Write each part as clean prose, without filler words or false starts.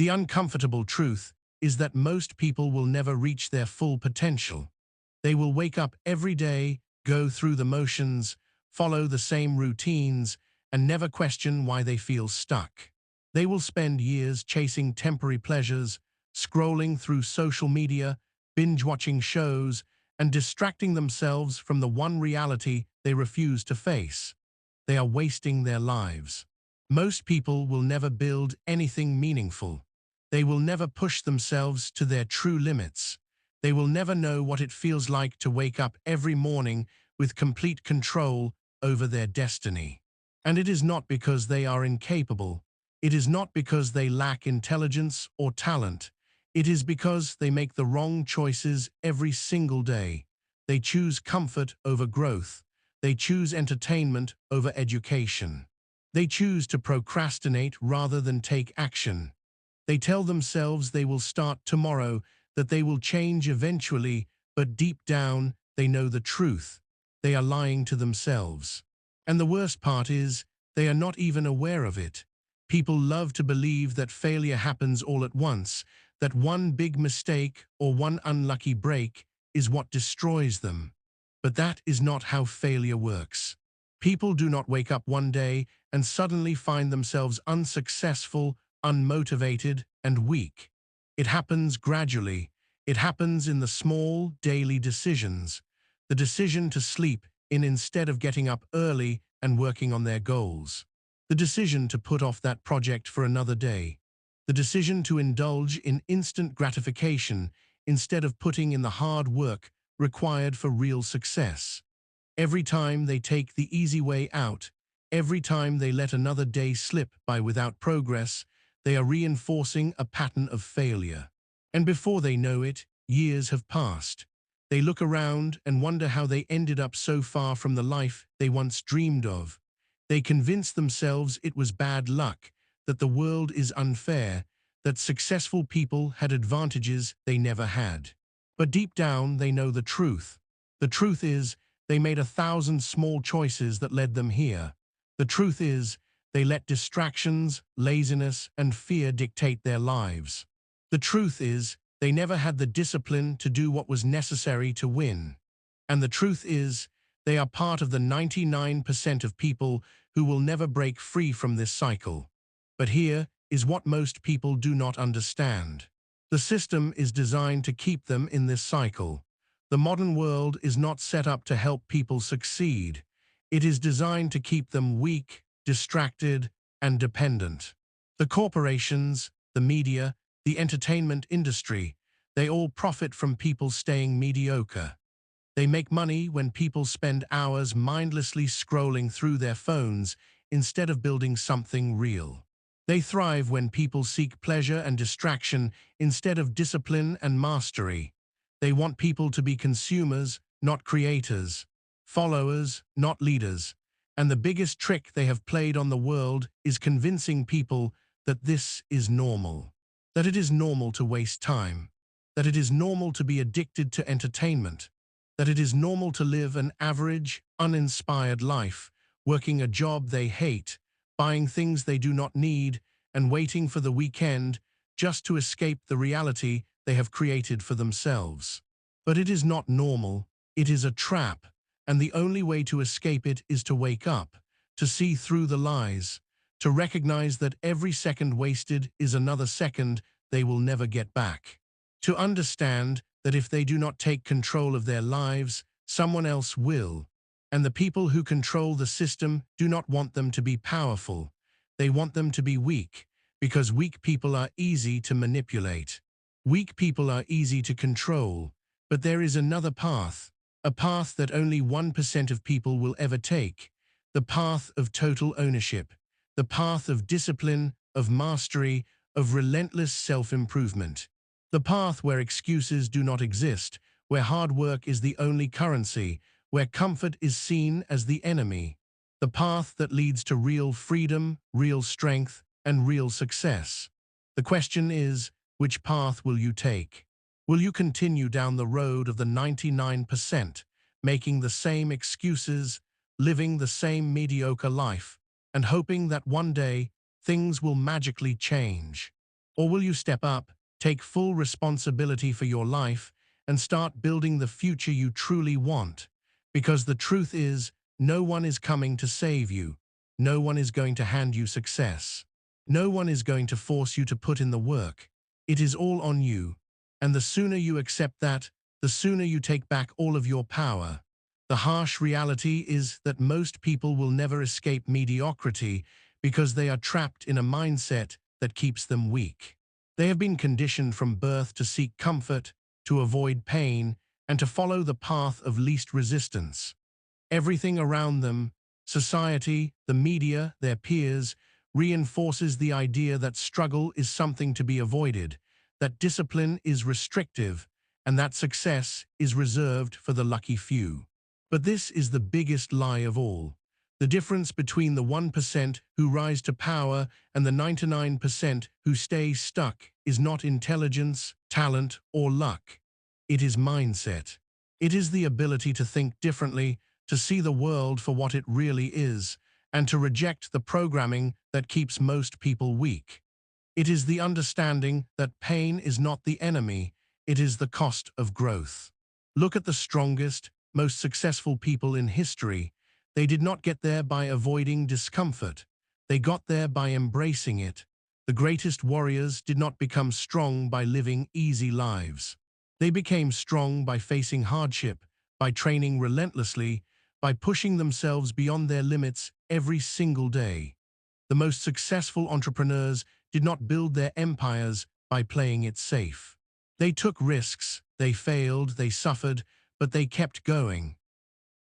The uncomfortable truth is that most people will never reach their full potential. They will wake up every day, go through the motions, follow the same routines, and never question why they feel stuck. They will spend years chasing temporary pleasures, scrolling through social media, binge-watching shows, and distracting themselves from the one reality they refuse to face. They are wasting their lives. Most people will never build anything meaningful. They will never push themselves to their true limits. They will never know what it feels like to wake up every morning with complete control over their destiny. And it is not because they are incapable. It is not because they lack intelligence or talent. It is because they make the wrong choices every single day. They choose comfort over growth. They choose entertainment over education. They choose to procrastinate rather than take action. They tell themselves they will start tomorrow, that they will change eventually, but deep down, they know the truth. They are lying to themselves. And the worst part is, they are not even aware of it. People love to believe that failure happens all at once, that one big mistake or one unlucky break is what destroys them. But that is not how failure works. People do not wake up one day and suddenly find themselves unsuccessful, unmotivated, and weak. It happens gradually. It happens in the small, daily decisions. The decision to sleep in instead of getting up early and working on their goals. The decision to put off that project for another day. The decision to indulge in instant gratification instead of putting in the hard work required for real success. Every time they take the easy way out, every time they let another day slip by without progress, they are reinforcing a pattern of failure. And before they know it, years have passed. They look around and wonder how they ended up so far from the life they once dreamed of. They convince themselves it was bad luck, that the world is unfair, that successful people had advantages they never had. But deep down, they know the truth. The truth is, they made 1,000 small choices that led them here. The truth is, they let distractions, laziness, and fear dictate their lives. The truth is, they never had the discipline to do what was necessary to win. And the truth is, they are part of the 99% of people who will never break free from this cycle. But here is what most people do not understand. The system is designed to keep them in this cycle. The modern world is not set up to help people succeed. It is designed to keep them weak, distracted, and dependent. The corporations, the media, the entertainment industry, they all profit from people staying mediocre. They make money when people spend hours mindlessly scrolling through their phones instead of building something real. They thrive when people seek pleasure and distraction instead of discipline and mastery. They want people to be consumers, not creators, followers, not leaders. And the biggest trick they have played on the world is convincing people that this is normal. That it is normal to waste time. That it is normal to be addicted to entertainment. That it is normal to live an average, uninspired life, working a job they hate, buying things they do not need, and waiting for the weekend just to escape the reality they have created for themselves. But it is not normal, it is a trap, and the only way to escape it is to wake up, to see through the lies, to recognize that every second wasted is another second they will never get back. To understand that if they do not take control of their lives, someone else will. And the people who control the system do not want them to be powerful. They want them to be weak, because weak people are easy to manipulate. Weak people are easy to control. But there is another path, a path that only 1% of people will ever take, the path of total ownership, the path of discipline, of mastery, of relentless self-improvement. The path where excuses do not exist, where hard work is the only currency, where comfort is seen as the enemy. The path that leads to real freedom, real strength, and real success. The question is, which path will you take? Will you continue down the road of the 99%, making the same excuses, living the same mediocre life, and hoping that one day things will magically change? Or will you step up, take full responsibility for your life, and start building the future you truly want? Because the truth is, no one is coming to save you. No one is going to hand you success. No one is going to force you to put in the work. It is all on you. And the sooner you accept that, the sooner you take back all of your power. The harsh reality is that most people will never escape mediocrity because they are trapped in a mindset that keeps them weak. They have been conditioned from birth to seek comfort, to avoid pain, and to follow the path of least resistance. Everything around them, society, the media, their peers, reinforces the idea that struggle is something to be avoided, that discipline is restrictive, and that success is reserved for the lucky few. But this is the biggest lie of all. The difference between the 1% who rise to power and the 99% who stay stuck is not intelligence, talent, or luck. It is mindset. It is the ability to think differently, to see the world for what it really is, and to reject the programming that keeps most people weak. It is the understanding that pain is not the enemy, it is the cost of growth. Look at the strongest, most successful people in history. They did not get there by avoiding discomfort. They got there by embracing it. The greatest warriors did not become strong by living easy lives. They became strong by facing hardship, by training relentlessly, by pushing themselves beyond their limits every single day. The most successful entrepreneurs did not build their empires by playing it safe. They took risks, they failed, they suffered, but they kept going.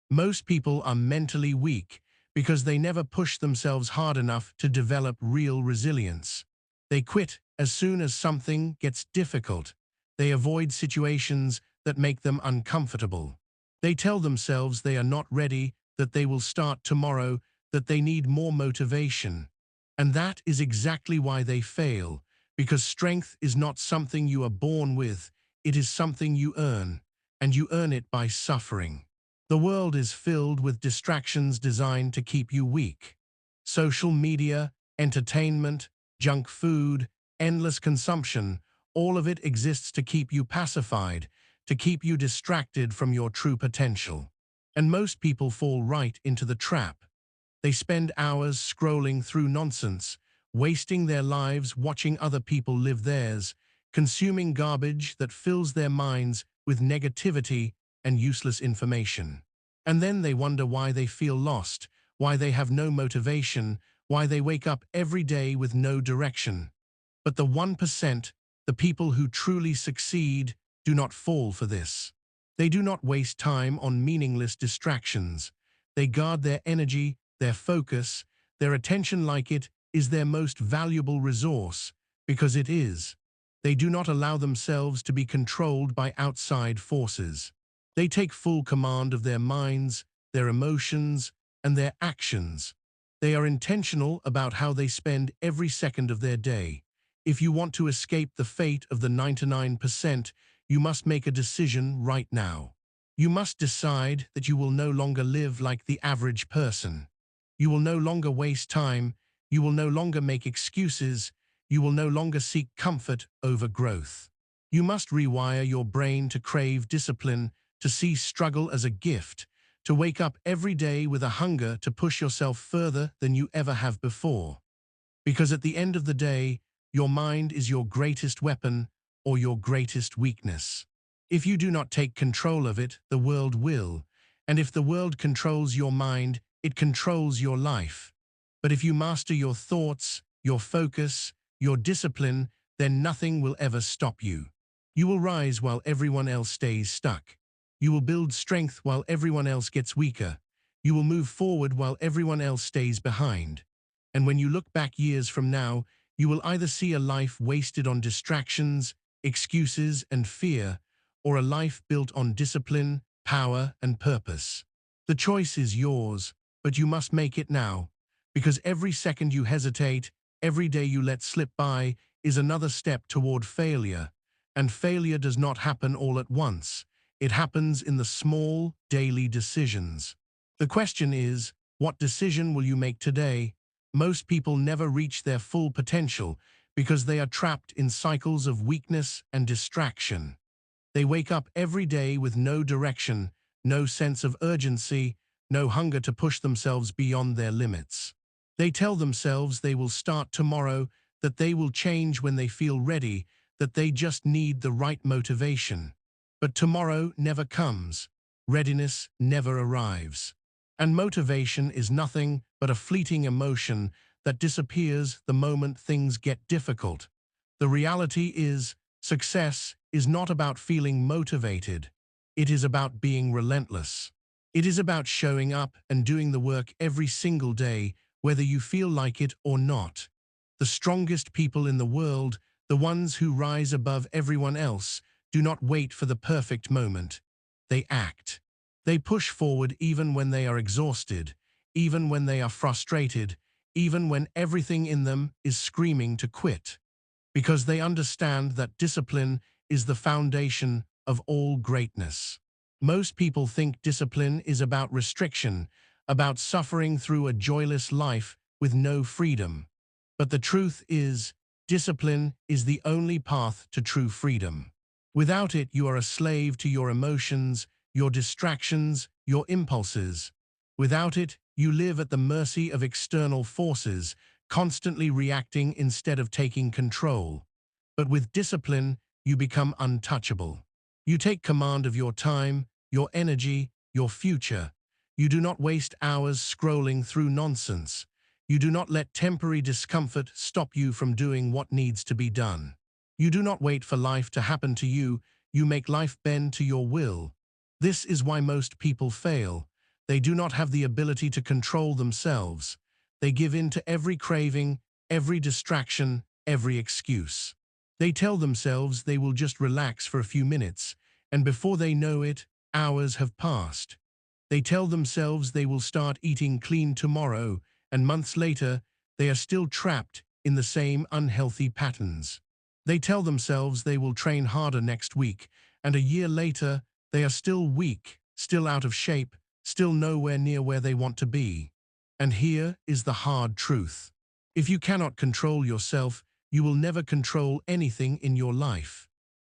Most people are mentally weak because they never push themselves hard enough to develop real resilience. They quit as soon as something gets difficult. They avoid situations that make them uncomfortable. They tell themselves they are not ready, that they will start tomorrow, that they need more motivation. And that is exactly why they fail, because strength is not something you are born with, it is something you earn, and you earn it by suffering. The world is filled with distractions designed to keep you weak. Social media, entertainment, junk food, endless consumption, all of it exists to keep you pacified, to keep you distracted from your true potential. And most people fall right into the trap. They spend hours scrolling through nonsense, wasting their lives watching other people live theirs, consuming garbage that fills their minds with negativity and useless information. And then they wonder why they feel lost, why they have no motivation, why they wake up every day with no direction. But the 1%, the people who truly succeed, do not fall for this. They do not waste time on meaningless distractions. They guard their energy, their focus, their attention like it is their most valuable resource, because it is. They do not allow themselves to be controlled by outside forces. They take full command of their minds, their emotions, and their actions. They are intentional about how they spend every second of their day. If you want to escape the fate of the 99%, you must make a decision right now. You must decide that you will no longer live like the average person. You will no longer waste time. You will no longer make excuses. You will no longer seek comfort over growth. You must rewire your brain to crave discipline, to see struggle as a gift, to wake up every day with a hunger to push yourself further than you ever have before. Because at the end of the day, your mind is your greatest weapon or your greatest weakness. If you do not take control of it, the world will. And if the world controls your mind, it controls your life. But if you master your thoughts, your focus, your discipline, then nothing will ever stop you. You will rise while everyone else stays stuck. You will build strength while everyone else gets weaker. You will move forward while everyone else stays behind. And when you look back years from now, you will either see a life wasted on distractions, excuses, and fear, or a life built on discipline, power, and purpose. The choice is yours, but you must make it now, because every second you hesitate, every day you let slip by, is another step toward failure. And failure does not happen all at once. It happens in the small, daily decisions. The question is, what decision will you make today? Most people never reach their full potential because they are trapped in cycles of weakness and distraction. They wake up every day with no direction, no sense of urgency, no hunger to push themselves beyond their limits. They tell themselves they will start tomorrow, that they will change when they feel ready, that they just need the right motivation. But tomorrow never comes. Readiness never arrives. And motivation is nothing but a fleeting emotion that disappears the moment things get difficult. The reality is, success is not about feeling motivated. It is about being relentless. It is about showing up and doing the work every single day, whether you feel like it or not. The strongest people in the world, the ones who rise above everyone else, do not wait for the perfect moment. They act. They push forward even when they are exhausted, even when they are frustrated, even when everything in them is screaming to quit. Because they understand that discipline is the foundation of all greatness. Most people think discipline is about restriction, about suffering through a joyless life with no freedom. But the truth is, discipline is the only path to true freedom. Without it, you are a slave to your emotions, your distractions, your impulses. Without it, you live at the mercy of external forces, constantly reacting instead of taking control. But with discipline, you become untouchable. You take command of your time, your energy, your future. You do not waste hours scrolling through nonsense. You do not let temporary discomfort stop you from doing what needs to be done. You do not wait for life to happen to you. You make life bend to your will. This is why most people fail. They do not have the ability to control themselves. They give in to every craving, every distraction, every excuse. They tell themselves they will just relax for a few minutes, and before they know it, hours have passed. They tell themselves they will start eating clean tomorrow, and months later, they are still trapped in the same unhealthy patterns. They tell themselves they will train harder next week, and a year later, they are still weak, still out of shape, still nowhere near where they want to be. And here is the hard truth. If you cannot control yourself, you will never control anything in your life.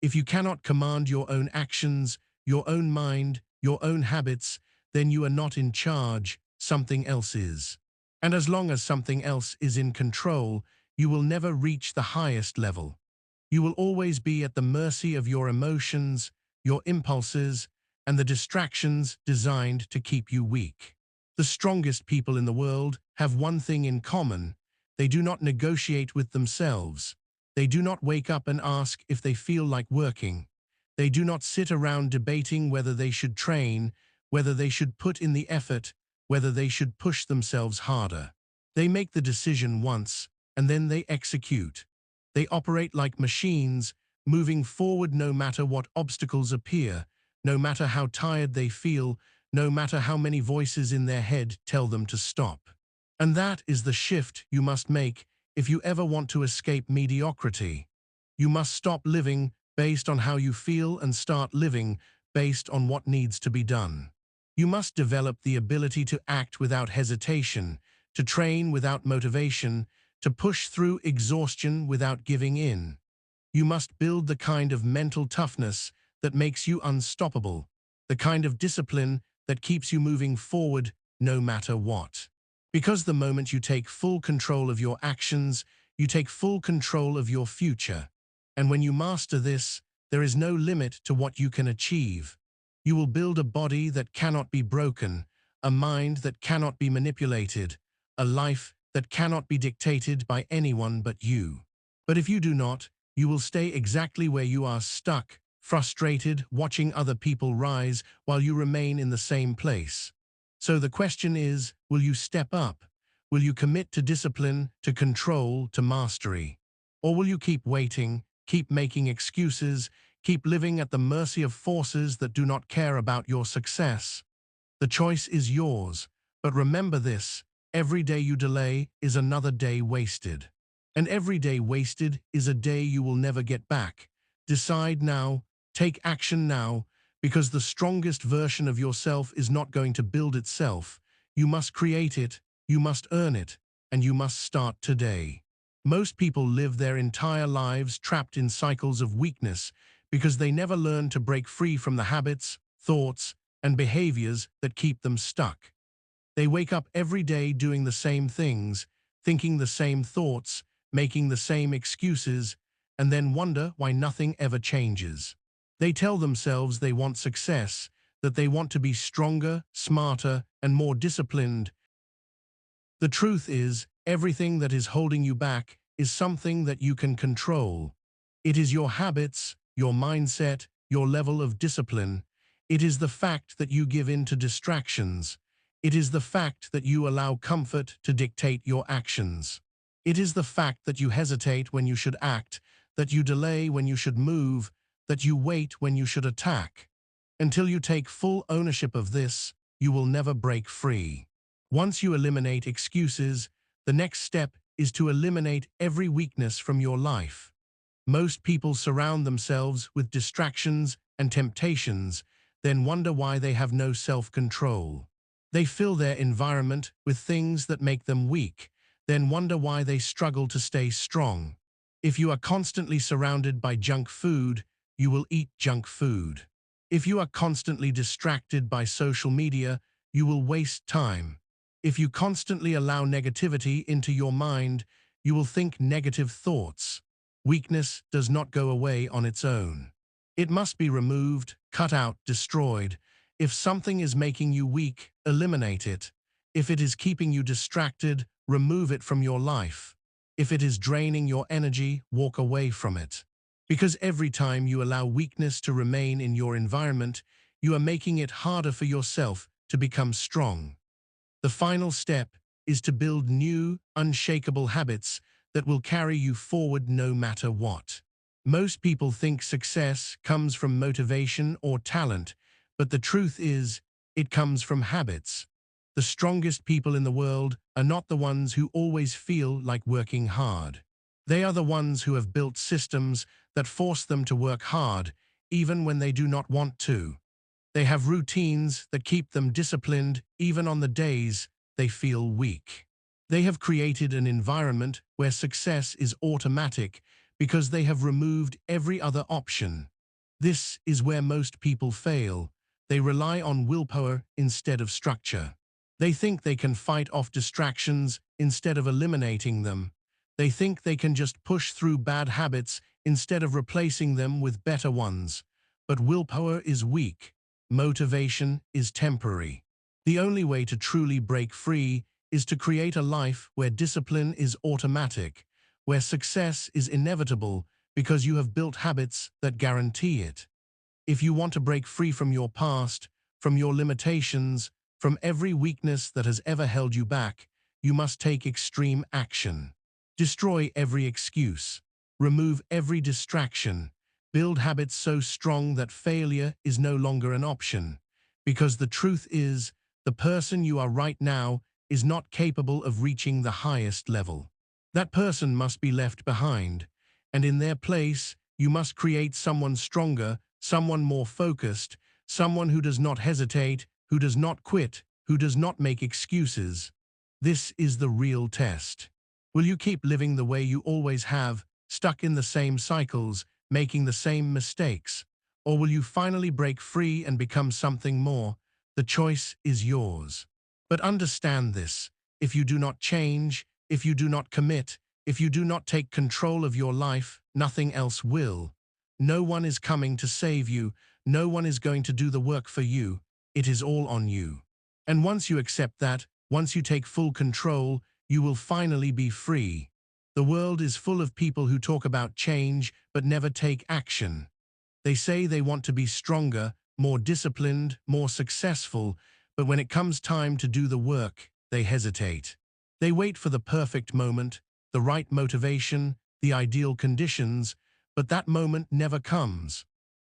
If you cannot command your own actions, your own mind, your own habits, then you are not in charge, something else is. And as long as something else is in control, you will never reach the highest level. You will always be at the mercy of your emotions, your impulses, and the distractions designed to keep you weak. The strongest people in the world have one thing in common. They do not negotiate with themselves. They do not wake up and ask if they feel like working. They do not sit around debating whether they should train, whether they should put in the effort, whether they should push themselves harder. They make the decision once, and then they execute. They operate like machines, moving forward no matter what obstacles appear, no matter how tired they feel, no matter how many voices in their head tell them to stop. And that is the shift you must make if you ever want to escape mediocrity. You must stop living based on how you feel and start living based on what needs to be done. You must develop the ability to act without hesitation, to train without motivation, to push through exhaustion without giving in. You must build the kind of mental toughness that makes you unstoppable, the kind of discipline that keeps you moving forward no matter what. Because the moment you take full control of your actions, you take full control of your future. And when you master this, there is no limit to what you can achieve. You will build a body that cannot be broken, a mind that cannot be manipulated, a life that cannot be dictated by anyone but you. But if you do not, you will stay exactly where you are, stuck, frustrated, watching other people rise while you remain in the same place. So the question is, will you step up? Will you commit to discipline, to control, to mastery? Or will you keep waiting, keep making excuses, keep living at the mercy of forces that do not care about your success? The choice is yours, but remember this: every day you delay is another day wasted. And every day wasted is a day you will never get back. Decide now, take action now, because the strongest version of yourself is not going to build itself. You must create it, you must earn it, and you must start today. Most people live their entire lives trapped in cycles of weakness because they never learn to break free from the habits, thoughts, and behaviors that keep them stuck. They wake up every day doing the same things, thinking the same thoughts, making the same excuses, and then wonder why nothing ever changes. They tell themselves they want success, that they want to be stronger, smarter, and more disciplined. The truth is, everything that is holding you back is something that you can control. It is your habits, your mindset, your level of discipline. It is the fact that you give in to distractions. It is the fact that you allow comfort to dictate your actions. It is the fact that you hesitate when you should act, that you delay when you should move, that you wait when you should attack. Until you take full ownership of this, you will never break free. Once you eliminate excuses, the next step is to eliminate every weakness from your life. Most people surround themselves with distractions and temptations, then wonder why they have no self-control. They fill their environment with things that make them weak, then wonder why they struggle to stay strong. If you are constantly surrounded by junk food, you will eat junk food. If you are constantly distracted by social media, you will waste time. If you constantly allow negativity into your mind, you will think negative thoughts. Weakness does not go away on its own. It must be removed, cut out, destroyed. If something is making you weak, eliminate it. If it is keeping you distracted, remove it from your life. If it is draining your energy, walk away from it. Because every time you allow weakness to remain in your environment, you are making it harder for yourself to become strong. The final step is to build new, unshakable habits that will carry you forward no matter what. Most people think success comes from motivation or talent, but the truth is, it comes from habits. The strongest people in the world are not the ones who always feel like working hard. They are the ones who have built systems that force them to work hard, even when they do not want to. They have routines that keep them disciplined even on the days they feel weak. They have created an environment where success is automatic because they have removed every other option. This is where most people fail. They rely on willpower instead of structure. They think they can fight off distractions instead of eliminating them. They think they can just push through bad habits instead of replacing them with better ones. But willpower is weak. Motivation is temporary. The only way to truly break free is to create a life where discipline is automatic, where success is inevitable because you have built habits that guarantee it. If you want to break free from your past, from your limitations, from every weakness that has ever held you back, you must take extreme action. Destroy every excuse. Remove every distraction. Build habits so strong that failure is no longer an option. Because the truth is, the person you are right now is not capable of reaching the highest level. That person must be left behind, and in their place, you must create someone stronger, someone more focused, someone who does not hesitate, who does not quit, who does not make excuses. This is the real test. Will you keep living the way you always have, stuck in the same cycles, making the same mistakes? Or will you finally break free and become something more? The choice is yours. But understand this, if you do not change, if you do not commit, if you do not take control of your life, nothing else will. No one is coming to save you, no one is going to do the work for you, it is all on you. And once you accept that, once you take full control, you will finally be free. The world is full of people who talk about change but never take action. They say they want to be stronger, more disciplined, more successful, but when it comes time to do the work, they hesitate. They wait for the perfect moment, the right motivation, the ideal conditions, but that moment never comes.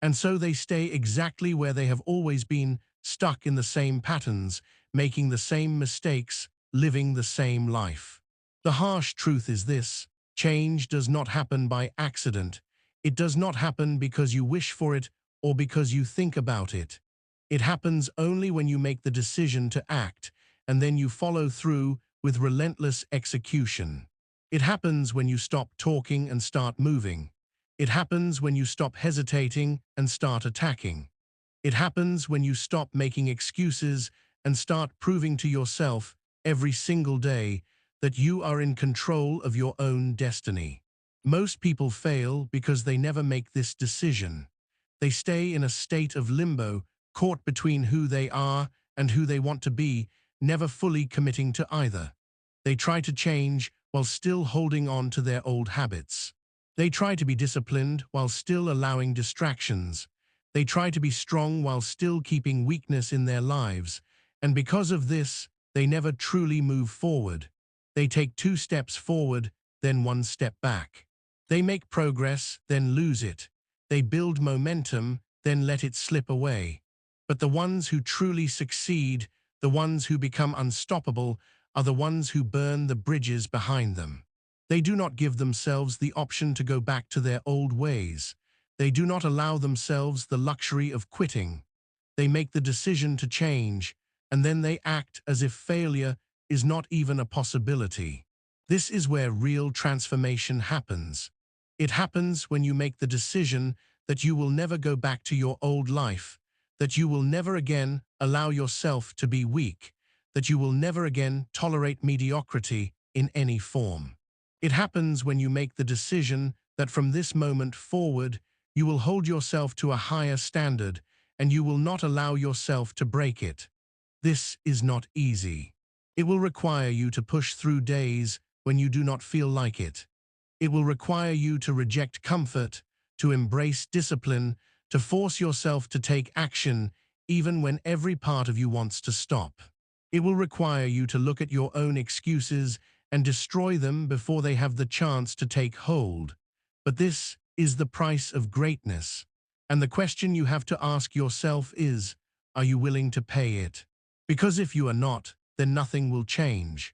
And so they stay exactly where they have always been, stuck in the same patterns, making the same mistakes, living the same life. The harsh truth is this: change does not happen by accident. It does not happen because you wish for it or because you think about it. It happens only when you make the decision to act, and then you follow through with relentless execution. It happens when you stop talking and start moving. It happens when you stop hesitating and start attacking. It happens when you stop making excuses and start proving to yourself every single day that you are in control of your own destiny. Most people fail because they never make this decision. They stay in a state of limbo, caught between who they are and who they want to be, never fully committing to either. They try to change while still holding on to their old habits. They try to be disciplined while still allowing distractions. They try to be strong while still keeping weakness in their lives, and because of this, they never truly move forward. They take 2 steps forward, then 1 step back. They make progress, then lose it. They build momentum, then let it slip away. But the ones who truly succeed, the ones who become unstoppable, are the ones who burn the bridges behind them. They do not give themselves the option to go back to their old ways. They do not allow themselves the luxury of quitting. They make the decision to change, and then they act as if failure is not even a possibility. This is where real transformation happens. It happens when you make the decision that you will never go back to your old life, that you will never again allow yourself to be weak, that you will never again tolerate mediocrity in any form. It happens when you make the decision that from this moment forward, you will hold yourself to a higher standard and you will not allow yourself to break it. This is not easy. It will require you to push through days when you do not feel like it. It will require you to reject comfort, to embrace discipline, to force yourself to take action even when every part of you wants to stop. It will require you to look at your own excuses and destroy them before they have the chance to take hold. But this is the price of greatness. And the question you have to ask yourself is, are you willing to pay it? Because if you are not, then nothing will change.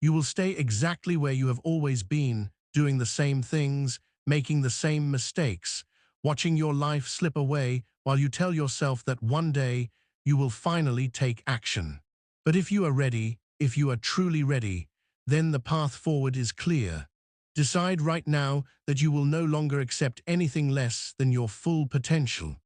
You will stay exactly where you have always been, doing the same things, making the same mistakes, watching your life slip away while you tell yourself that one day you will finally take action. But if you are ready, if you are truly ready, then the path forward is clear. Decide right now that you will no longer accept anything less than your full potential.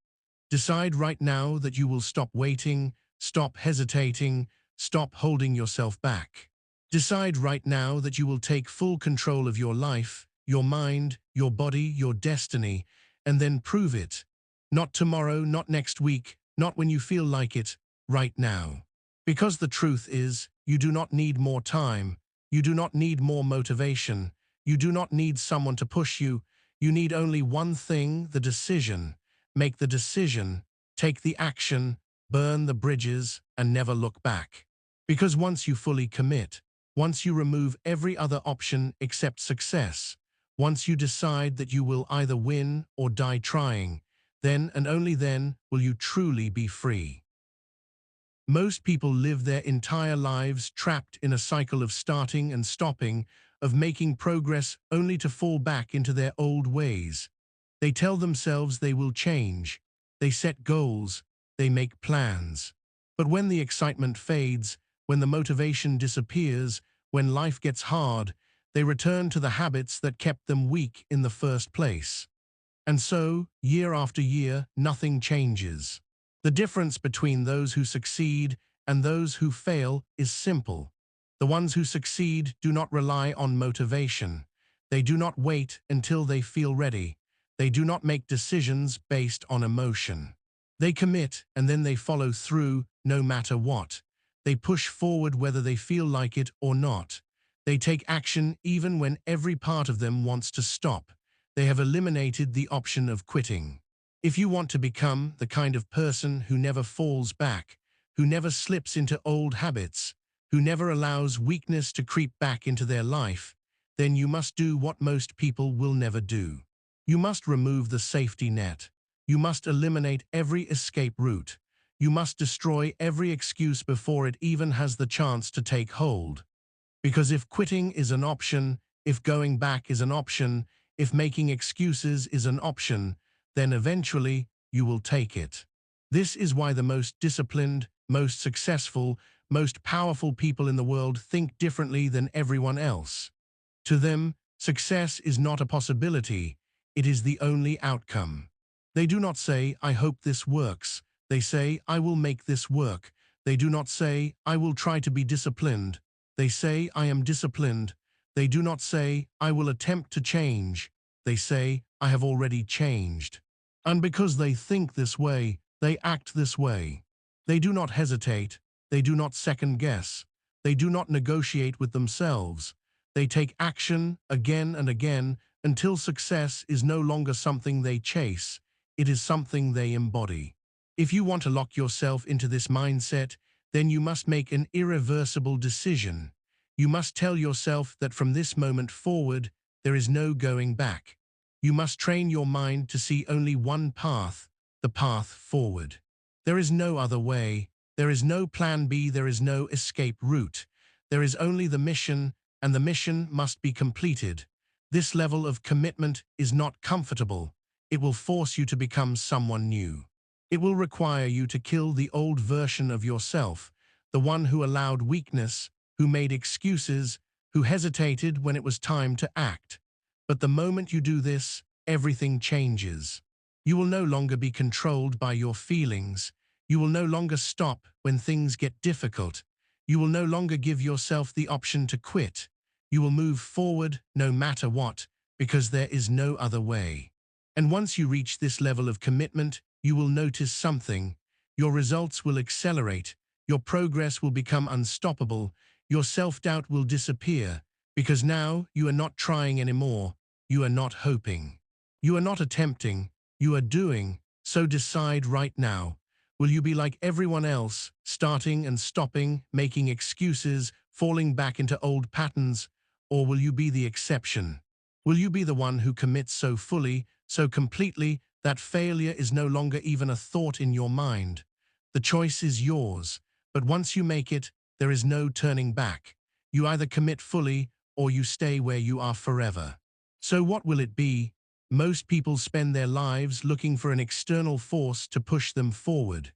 Decide right now that you will stop waiting, stop hesitating, stop holding yourself back. Decide right now that you will take full control of your life, your mind, your body, your destiny, and then prove it. Not tomorrow, not next week, not when you feel like it, right now. Because the truth is, you do not need more time, you do not need more motivation, you do not need someone to push you, you need only one thing, the decision. Make the decision, take the action, burn the bridges, and never look back. Because once you fully commit, once you remove every other option except success, once you decide that you will either win or die trying, then and only then will you truly be free. Most people live their entire lives trapped in a cycle of starting and stopping, of making progress only to fall back into their old ways. They tell themselves they will change, they set goals, they make plans. But when the excitement fades, when the motivation disappears, when life gets hard, they return to the habits that kept them weak in the first place. And so, year after year, nothing changes. The difference between those who succeed and those who fail is simple. The ones who succeed do not rely on motivation. They do not wait until they feel ready. They do not make decisions based on emotion. They commit and then they follow through no matter what. They push forward whether they feel like it or not. They take action even when every part of them wants to stop. They have eliminated the option of quitting. If you want to become the kind of person who never falls back, who never slips into old habits, who never allows weakness to creep back into their life, then you must do what most people will never do. You must remove the safety net. You must eliminate every escape route. You must destroy every excuse before it even has the chance to take hold. Because if quitting is an option, if going back is an option, if making excuses is an option, then eventually you will take it. This is why the most disciplined, most successful, most powerful people in the world think differently than everyone else. To them, success is not a possibility, it is the only outcome. They do not say, I hope this works. They say, I will make this work. They do not say, I will try to be disciplined. They say, I am disciplined. They do not say, I will attempt to change. They say, I have already changed. And because they think this way, they act this way. They do not hesitate. They do not second guess. They do not negotiate with themselves. They take action again and again until success is no longer something they chase. It is something they embody. If you want to lock yourself into this mindset, then you must make an irreversible decision. You must tell yourself that from this moment forward, there is no going back. You must train your mind to see only one path, the path forward. There is no other way. There is no plan B. There is no escape route. There is only the mission, and the mission must be completed. This level of commitment is not comfortable. It will force you to become someone new. It will require you to kill the old version of yourself, the one who allowed weakness, who made excuses, who hesitated when it was time to act. But the moment you do this, everything changes. You will no longer be controlled by your feelings. You will no longer stop when things get difficult. You will no longer give yourself the option to quit. You will move forward no matter what, because there is no other way. And once you reach this level of commitment, you will notice something. Your results will accelerate. Your progress will become unstoppable. Your self-doubt will disappear, because now you are not trying anymore. You are not hoping. You are not attempting. You are doing. So decide right now. Will you be like everyone else, starting and stopping, making excuses, falling back into old patterns, or will you be the exception? Will you be the one who commits so fully, so completely, that failure is no longer even a thought in your mind? The choice is yours, but once you make it, there is no turning back. You either commit fully or you stay where you are forever. So what will it be? Most people spend their lives looking for an external force to push them forward.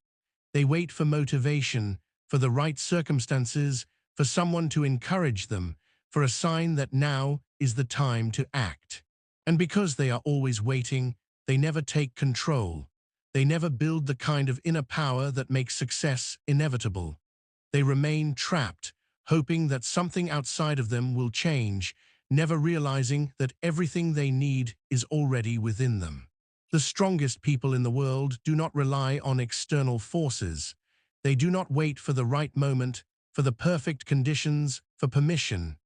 They wait for motivation, for the right circumstances, for someone to encourage them, for a sign that now is the time to act. And because they are always waiting, they never take control. They never build the kind of inner power that makes success inevitable. They remain trapped, hoping that something outside of them will change, never realizing that everything they need is already within them. The strongest people in the world do not rely on external forces. They do not wait for the right moment, for the perfect conditions, for permission.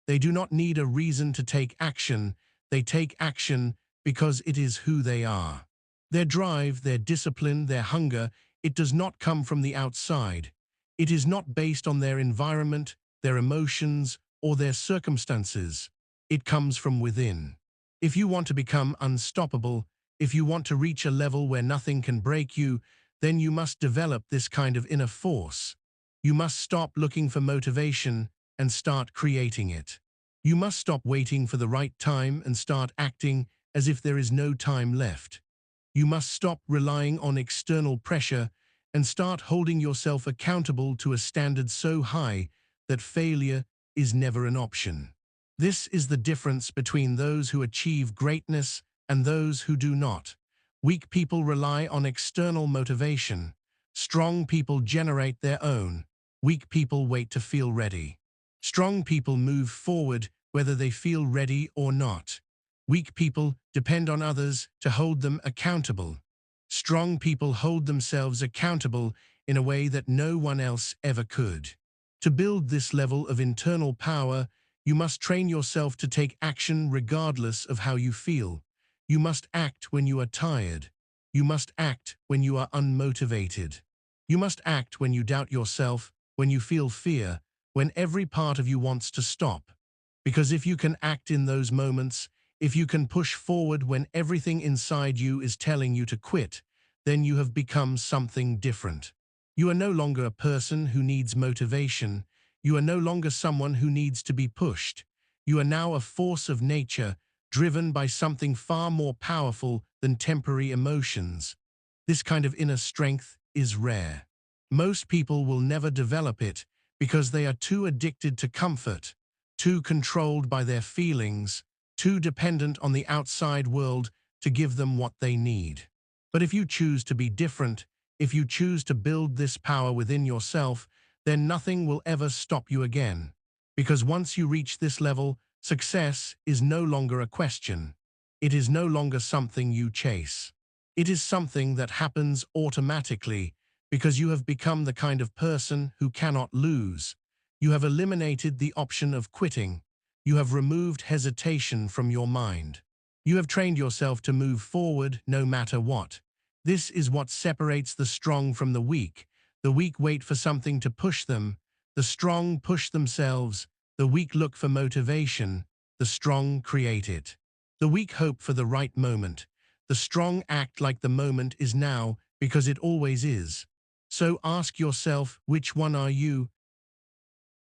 They do not need a reason to take action. They take action because it is who they are. Their drive, their discipline, their hunger, it does not come from the outside. It is not based on their environment, their emotions, or their circumstances. It comes from within. If you want to become unstoppable, if you want to reach a level where nothing can break you, then you must develop this kind of inner force. You must stop looking for motivation and start creating it. You must stop waiting for the right time and start acting as if there is no time left. You must stop relying on external pressure and start holding yourself accountable to a standard so high that failure is never an option. This is the difference between those who achieve greatness and those who do not. Weak people rely on external motivation. Strong people generate their own. Weak people wait to feel ready. Strong people move forward whether they feel ready or not. Weak people depend on others to hold them accountable. Strong people hold themselves accountable in a way that no one else ever could. To build this level of internal power, you must train yourself to take action regardless of how you feel. You must act when you are tired. You must act when you are unmotivated. You must act when you doubt yourself, when you feel fear, when every part of you wants to stop. Because if you can act in those moments, if you can push forward when everything inside you is telling you to quit, then you have become something different. You are no longer a person who needs motivation. You are no longer someone who needs to be pushed. You are now a force of nature, driven by something far more powerful than temporary emotions. This kind of inner strength is rare. Most people will never develop it because they are too addicted to comfort. too controlled by their feelings, too dependent on the outside world to give them what they need. But if you choose to be different, if you choose to build this power within yourself, then nothing will ever stop you again. Because once you reach this level, success is no longer a question. It is no longer something you chase. It is something that happens automatically because you have become the kind of person who cannot lose. You have eliminated the option of quitting. You have removed hesitation from your mind. You have trained yourself to move forward no matter what. This is what separates the strong from the weak. The weak wait for something to push them. The strong push themselves. The weak look for motivation. The strong create it. The weak hope for the right moment. The strong act like the moment is now because it always is. So ask yourself, which one are you?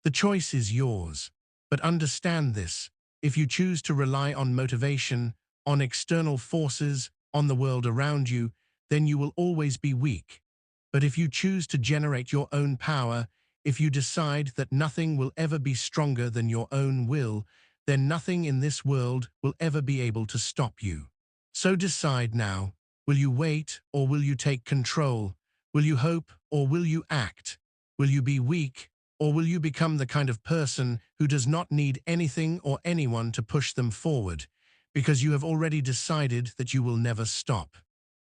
The choice is yours. But understand this: if you choose to rely on motivation, on external forces, on the world around you, then you will always be weak. But if you choose to generate your own power, if you decide that nothing will ever be stronger than your own will, then nothing in this world will ever be able to stop you. So decide now: will you wait or will you take control? Will you hope or will you act? Will you be weak or will you become the kind of person who does not need anything or anyone to push them forward, because you have already decided that you will never stop?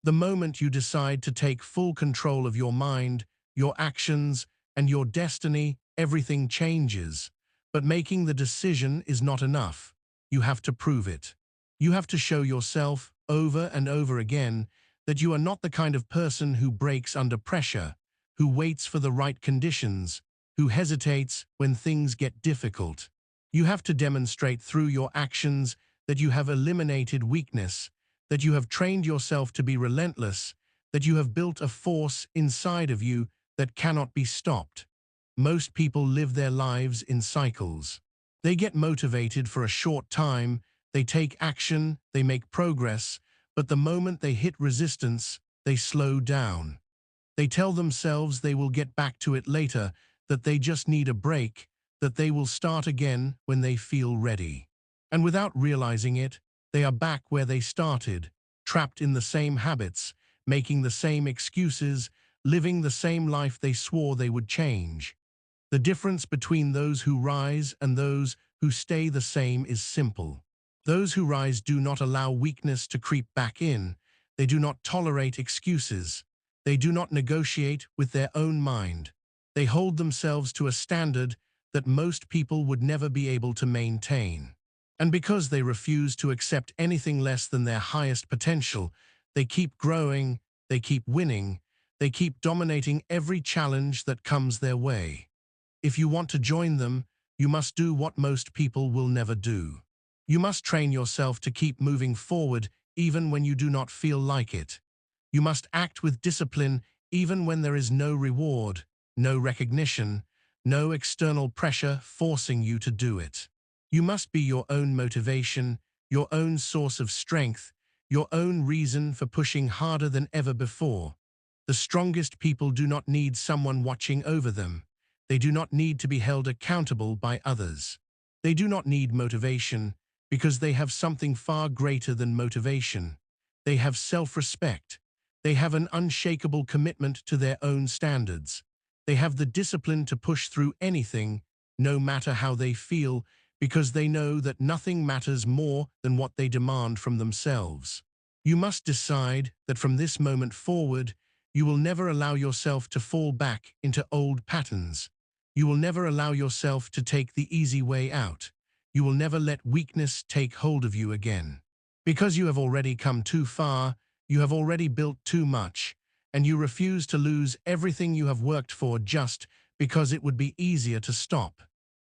The moment you decide to take full control of your mind, your actions, and your destiny, everything changes. But making the decision is not enough. You have to prove it. You have to show yourself over and over again that you are not the kind of person who breaks under pressure, who waits for the right conditions, who hesitates when things get difficult. You have to demonstrate through your actions that you have eliminated weakness, that you have trained yourself to be relentless, that you have built a force inside of you that cannot be stopped. Most people live their lives in cycles. They get motivated for a short time, they take action, they make progress, but the moment they hit resistance, they slow down. They tell themselves they will get back to it later, that they just need a break, that they will start again when they feel ready. And without realizing it, they are back where they started, trapped in the same habits, making the same excuses, living the same life they swore they would change. The difference between those who rise and those who stay the same is simple. Those who rise do not allow weakness to creep back in. They do not tolerate excuses. They do not negotiate with their own mind. They hold themselves to a standard that most people would never be able to maintain. And because they refuse to accept anything less than their highest potential, they keep growing, they keep winning, they keep dominating every challenge that comes their way. If you want to join them, you must do what most people will never do. You must train yourself to keep moving forward even when you do not feel like it. You must act with discipline even when there is no reward, no recognition, no external pressure forcing you to do it. You must be your own motivation, your own source of strength, your own reason for pushing harder than ever before. The strongest people do not need someone watching over them. They do not need to be held accountable by others. They do not need motivation because they have something far greater than motivation. They have self-respect. They have an unshakable commitment to their own standards. They have the discipline to push through anything, no matter how they feel, because they know that nothing matters more than what they demand from themselves. You must decide that from this moment forward, you will never allow yourself to fall back into old patterns. You will never allow yourself to take the easy way out. You will never let weakness take hold of you again. Because you have already come too far, you have already built too much, and you refuse to lose everything you have worked for just because it would be easier to stop.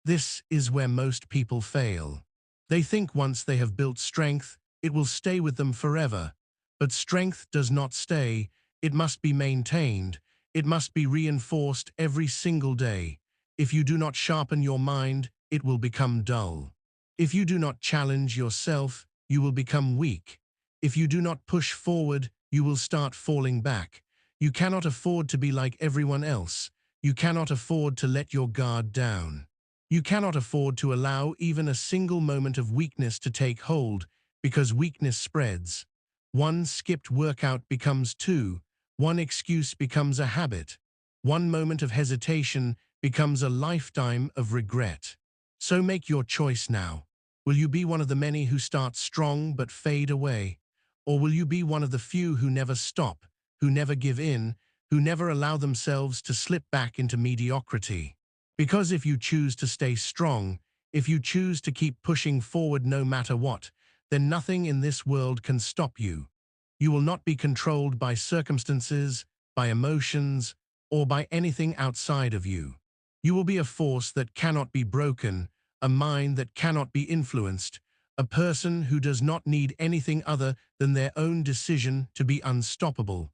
This is where most people fail. They think once they have built strength, it will stay with them forever. But strength does not stay. It must be maintained. It must be reinforced every single day. If you do not sharpen your mind, it will become dull. If you do not challenge yourself, you will become weak. If you do not push forward, you will start falling back. You cannot afford to be like everyone else. You cannot afford to let your guard down. You cannot afford to allow even a single moment of weakness to take hold, because weakness spreads. One skipped workout becomes two, one excuse becomes a habit, one moment of hesitation becomes a lifetime of regret. So make your choice now. Will you be one of the many who start strong but fade away? Or will you be one of the few who never stop, who never give in, who never allow themselves to slip back into mediocrity? Because if you choose to stay strong, if you choose to keep pushing forward no matter what, then nothing in this world can stop you. You will not be controlled by circumstances, by emotions, or by anything outside of you. You will be a force that cannot be broken, a mind that cannot be influenced, a person who does not need anything other than their own decision to be unstoppable.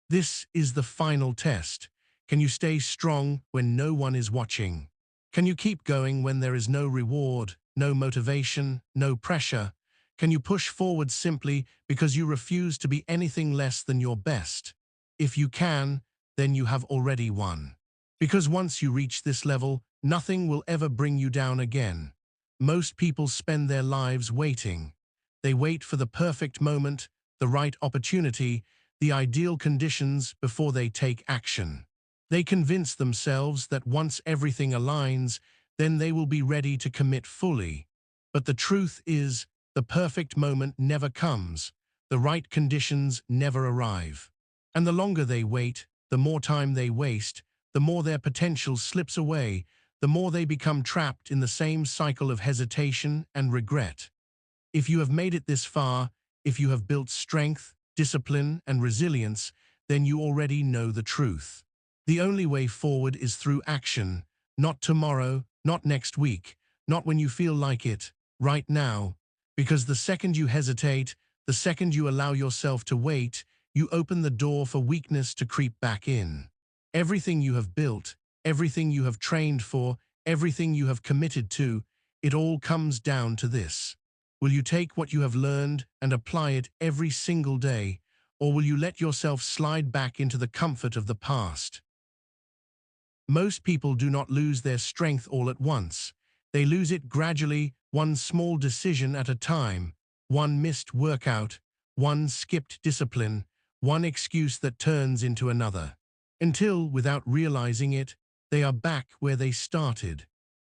This is the final test. Can you stay strong when no one is watching? Can you keep going when there is no reward, no motivation, no pressure? Can you push forward simply because you refuse to be anything less than your best? If you can, then you have already won. Because once you reach this level, nothing will ever bring you down again. Most people spend their lives waiting. They wait for the perfect moment, the right opportunity, the ideal conditions before they take action. They convince themselves that once everything aligns, then they will be ready to commit fully. But the truth is, the perfect moment never comes. The right conditions never arrive. And the longer they wait, the more time they waste, the more their potential slips away, the more they become trapped in the same cycle of hesitation and regret. If you have made it this far, if you have built strength, discipline, and resilience, then you already know the truth. The only way forward is through action, not tomorrow, not next week, not when you feel like it, right now. Because the second you hesitate, the second you allow yourself to wait, you open the door for weakness to creep back in. Everything you have built, everything you have trained for, everything you have committed to, it all comes down to this. Will you take what you have learned and apply it every single day, or will you let yourself slide back into the comfort of the past? Most people do not lose their strength all at once. They lose it gradually, one small decision at a time, one missed workout, one skipped discipline, one excuse that turns into another. Until, without realizing it, they are back where they started.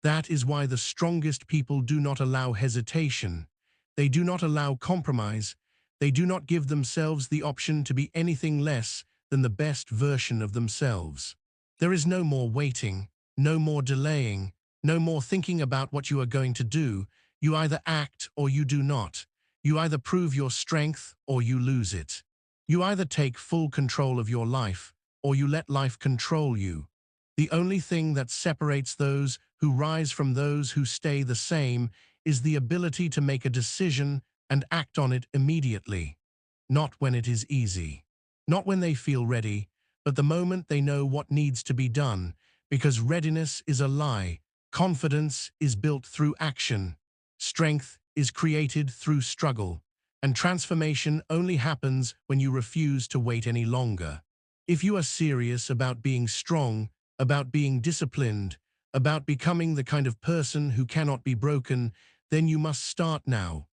That is why the strongest people do not allow hesitation. They do not allow compromise. They do not give themselves the option to be anything less than the best version of themselves. There is no more waiting, no more delaying, no more thinking about what you are going to do. You either act or you do not. You either prove your strength or you lose it. You either take full control of your life or you let life control you. The only thing that separates those who rise from those who stay the same is the ability to make a decision and act on it immediately. Not when it is easy. Not when they feel ready, but the moment they know what needs to be done, because readiness is a lie, confidence is built through action, strength is created through struggle, and transformation only happens when you refuse to wait any longer. If you are serious about being strong, about being disciplined, about becoming the kind of person who cannot be broken, then you must start now.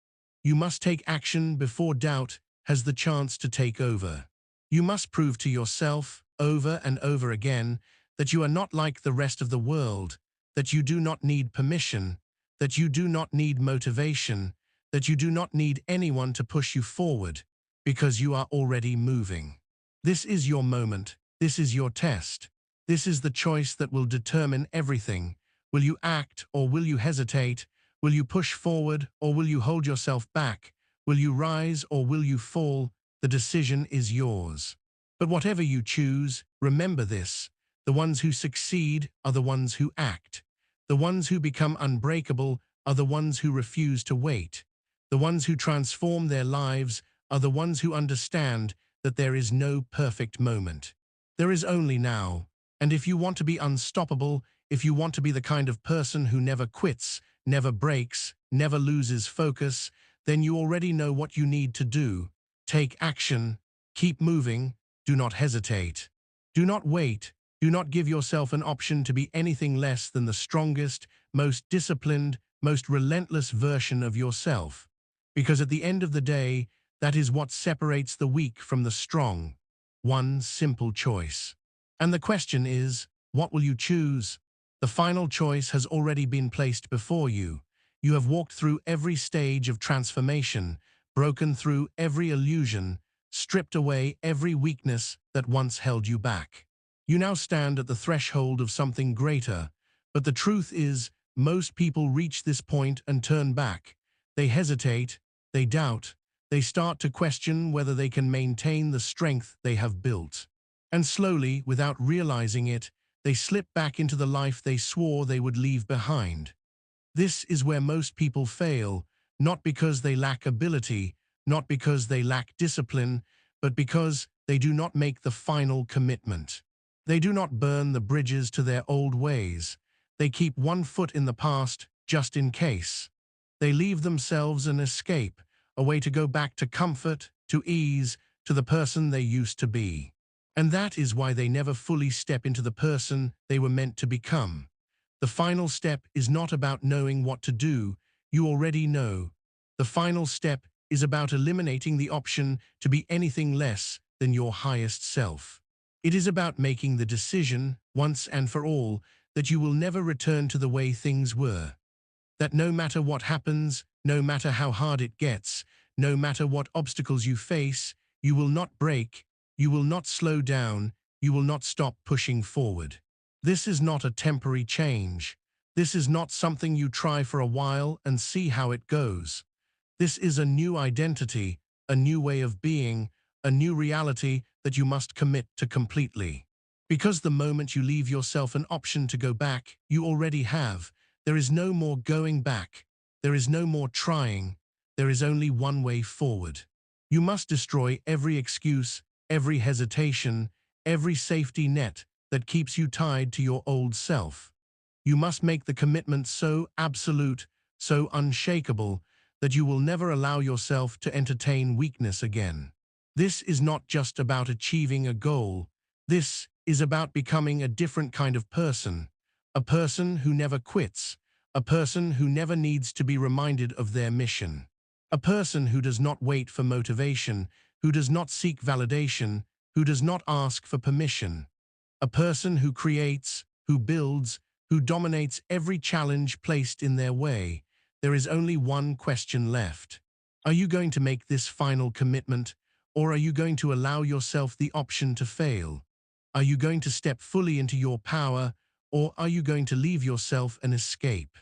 You must take action before doubt has the chance to take over. You must prove to yourself, over and over again, that you are not like the rest of the world, that you do not need permission, that you do not need motivation, that you do not need anyone to push you forward, because you are already moving. This is your moment. This is your test. This is the choice that will determine everything. Will you act or will you hesitate? Will you push forward or will you hold yourself back? Will you rise or will you fall? The decision is yours. But whatever you choose, remember this. The ones who succeed are the ones who act. The ones who become unbreakable are the ones who refuse to wait. The ones who transform their lives are the ones who understand that there is no perfect moment. There is only now. And if you want to be unstoppable, if you want to be the kind of person who never quits, never breaks, never loses focus, then you already know what you need to do. Take action, keep moving, do not hesitate. Do not wait, Do not give yourself an option to be anything less than the strongest, most disciplined, most relentless version of yourself. Because at the end of the day, that is what separates the weak from the strong. One simple choice. And the question is, what will you choose? The final choice has already been placed before you. You have walked through every stage of transformation, broken through every illusion, stripped away every weakness that once held you back. You now stand at the threshold of something greater, but the truth is, most people reach this point and turn back. They hesitate, they doubt, they start to question whether they can maintain the strength they have built. And slowly, without realizing it, they slip back into the life they swore they would leave behind. This is where most people fail, not because they lack ability, not because they lack discipline, but because they do not make the final commitment. They do not burn the bridges to their old ways. They keep one foot in the past, just in case. They leave themselves an escape, a way to go back to comfort, to ease, to the person they used to be. And that is why they never fully step into the person they were meant to become. The final step is not about knowing what to do, you already know. The final step is about eliminating the option to be anything less than your highest self. It is about making the decision, once and for all, that you will never return to the way things were. That no matter what happens, no matter how hard it gets, no matter what obstacles you face, you will not break, you will not slow down, you will not stop pushing forward. This is not a temporary change. This is not something you try for a while and see how it goes. This is a new identity, a new way of being, a new reality that you must commit to completely. Because the moment you leave yourself an option to go back, you already have. There is no more going back. There is no more trying. There is only one way forward. You must destroy every excuse, every hesitation, every safety net that keeps you tied to your old self. You must make the commitment so absolute, so unshakable, that you will never allow yourself to entertain weakness again. This is not just about achieving a goal. This is about becoming a different kind of person, a person who never quits, a person who never needs to be reminded of their mission, a person who does not wait for motivation, who does not seek validation, who does not ask for permission, a person who creates, who builds, who dominates every challenge placed in their way. There is only one question left. Are you going to make this final commitment, or are you going to allow yourself the option to fail? Are you going to step fully into your power, or are you going to leave yourself an escape?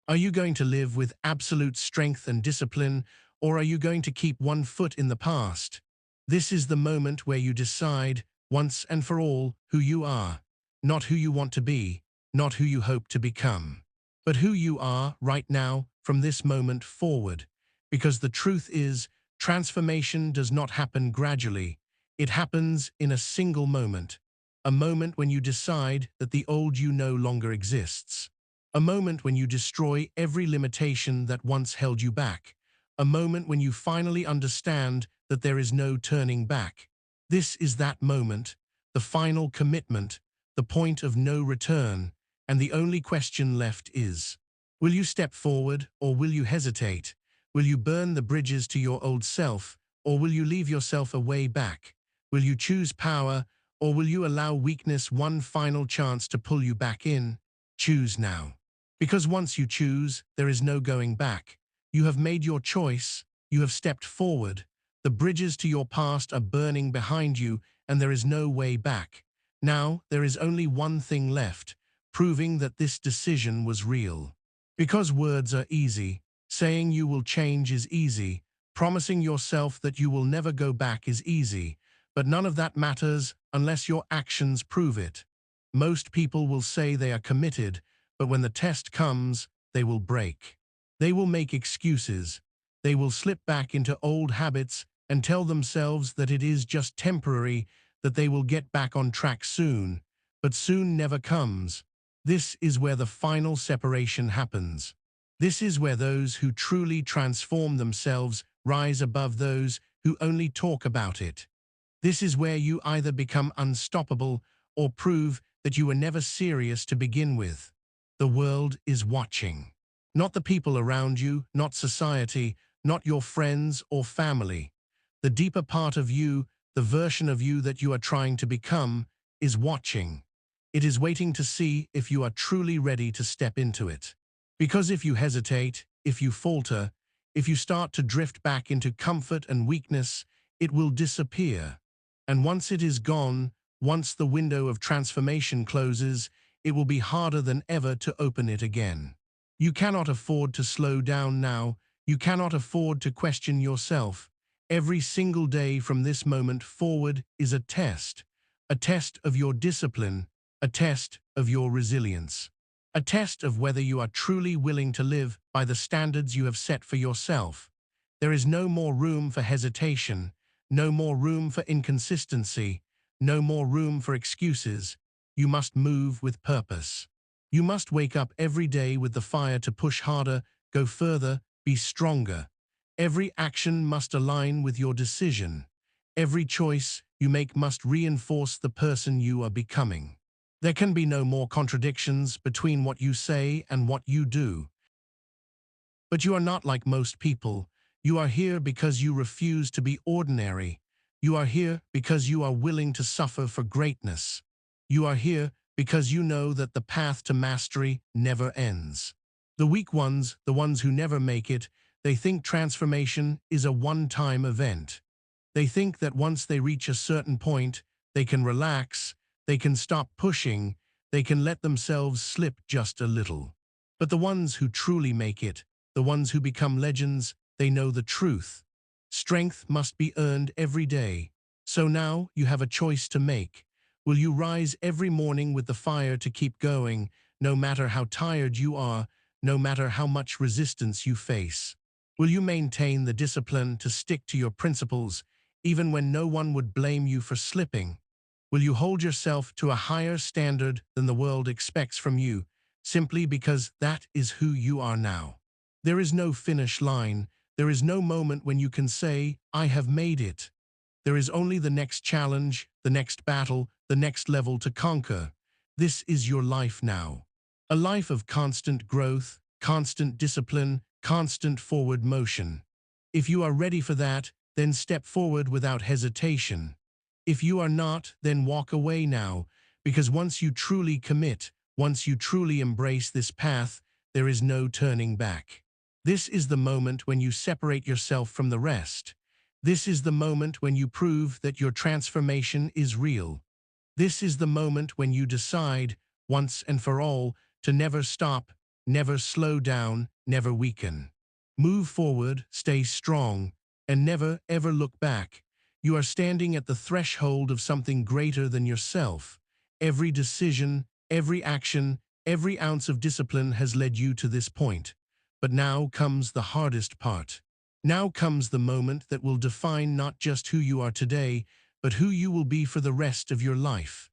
Are you going to live with absolute strength and discipline, or are you going to keep one foot in the past? This is the moment where you decide, once and for all, who you are. Not who you want to be, not who you hope to become, but who you are right now from this moment forward. Because the truth is, transformation does not happen gradually. It happens in a single moment. A moment when you decide that the old you no longer exists. A moment when you destroy every limitation that once held you back. A moment when you finally understand that there is no turning back. This is that moment, the final commitment, the point of no return, and the only question left is, will you step forward or will you hesitate? Will you burn the bridges to your old self, or will you leave yourself a way back? Will you choose power, or will you allow weakness one final chance to pull you back in? Choose now. Because once you choose, there is no going back. You have made your choice, you have stepped forward. The bridges to your past are burning behind you, and there is no way back. Now, there is only one thing left, proving that this decision was real. Because words are easy, saying you will change is easy, promising yourself that you will never go back is easy, but none of that matters unless your actions prove it. Most people will say they are committed, but when the test comes, they will break. They will make excuses. They will slip back into old habits and tell themselves that it is just temporary, that they will get back on track soon. But soon never comes. This is where the final separation happens. This is where those who truly transform themselves rise above those who only talk about it. This is where you either become unstoppable or prove that you were never serious to begin with. The world is watching. Not the people around you, not society, not your friends or family. The deeper part of you, the version of you that you are trying to become, is watching. It is waiting to see if you are truly ready to step into it. Because if you hesitate, if you falter, if you start to drift back into comfort and weakness, it will disappear. And once it is gone, once the window of transformation closes, it will be harder than ever to open it again. You cannot afford to slow down now. You cannot afford to question yourself. Every single day from this moment forward is a test of your discipline, a test of your resilience, a test of whether you are truly willing to live by the standards you have set for yourself. There is no more room for hesitation, no more room for inconsistency, no more room for excuses. You must move with purpose. You must wake up every day with the fire to push harder, go further, be stronger. Every action must align with your decision. Every choice you make must reinforce the person you are becoming. There can be no more contradictions between what you say and what you do. But you are not like most people. You are here because you refuse to be ordinary. You are here because you are willing to suffer for greatness. You are here because you know that the path to mastery never ends. The weak ones, the ones who never make it, they think transformation is a one-time event. They think that once they reach a certain point, they can relax, they can stop pushing, they can let themselves slip just a little. But the ones who truly make it, the ones who become legends, they know the truth. Strength must be earned every day. So now you have a choice to make. Will you rise every morning with the fire to keep going, no matter how tired you are, no matter how much resistance you face? Will you maintain the discipline to stick to your principles, even when no one would blame you for slipping? Will you hold yourself to a higher standard than the world expects from you, simply because that is who you are now? There is no finish line. There is no moment when you can say, I have made it. There is only the next challenge, the next battle, the next level to conquer. This is your life now. A life of constant growth, constant discipline, constant forward motion. If you are ready for that, then step forward without hesitation. If you are not, then walk away now, because once you truly commit, once you truly embrace this path, there is no turning back. This is the moment when you separate yourself from the rest. This is the moment when you prove that your transformation is real. This is the moment when you decide, once and for all, to never stop, never slow down, never weaken. Move forward, stay strong, and never ever look back. You are standing at the threshold of something greater than yourself. Every decision, every action, every ounce of discipline has led you to this point. But now comes the hardest part. Now comes the moment that will define not just who you are today, but who you will be for the rest of your life.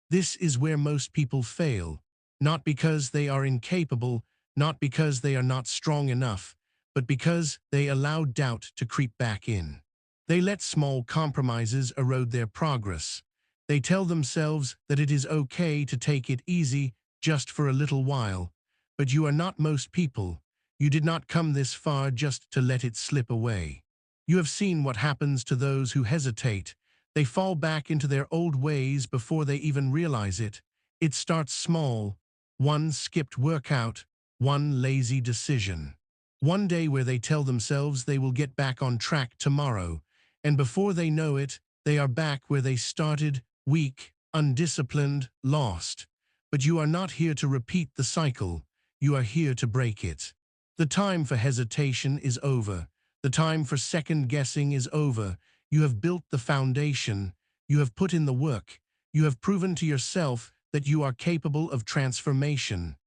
This is where most people fail, not because they are incapable, not because they are not strong enough, but because they allow doubt to creep back in. They let small compromises erode their progress. They tell themselves that it is okay to take it easy just for a little while. But you are not most people. You did not come this far just to let it slip away. You have seen what happens to those who hesitate. They fall back into their old ways before they even realize it. It starts small. One skipped workout, one lazy decision. One day where they tell themselves they will get back on track tomorrow, and before they know it, they are back where they started, weak, undisciplined, lost. But you are not here to repeat the cycle. You are here to break it. The time for hesitation is over. The time for second guessing is over. You have built the foundation. You have put in the work. You have proven to yourself that you are capable of transformation.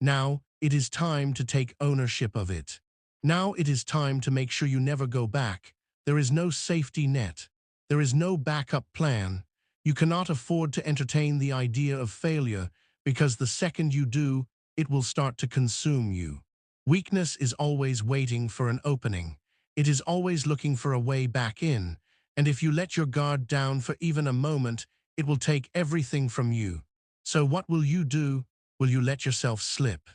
Now, it is time to take ownership of it. Now it is time to make sure you never go back. There is no safety net. There is no backup plan. You cannot afford to entertain the idea of failure, because the second you do, it will start to consume you. Weakness is always waiting for an opening. It is always looking for a way back in, and if you let your guard down for even a moment, it will take everything from you. So what will you do? Will you let yourself slip?